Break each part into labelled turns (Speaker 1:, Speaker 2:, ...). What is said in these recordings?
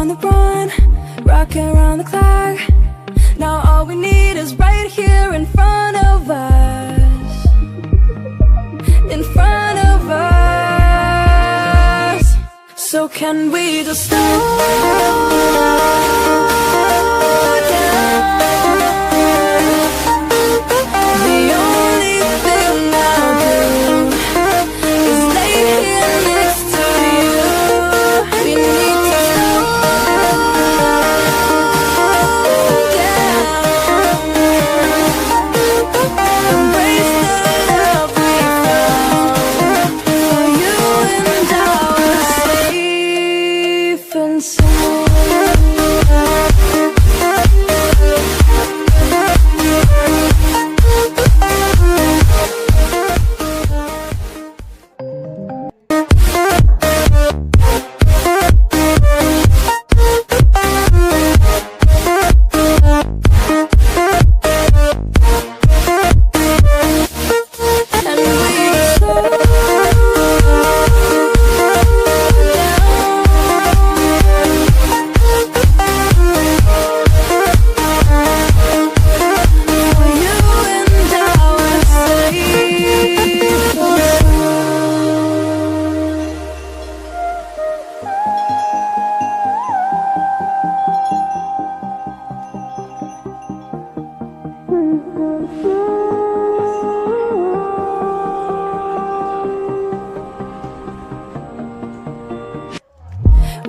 Speaker 1: on the run, rocking around the clock. Now all we need is right here in front of us, in front of us. So can we just slow down? The only thing I'll do is lay here next to you. We need to slow down, embrace the love we found. For you and I were safe and sound.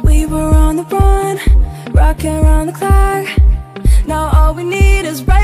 Speaker 1: We were on the run, rocking around the clock.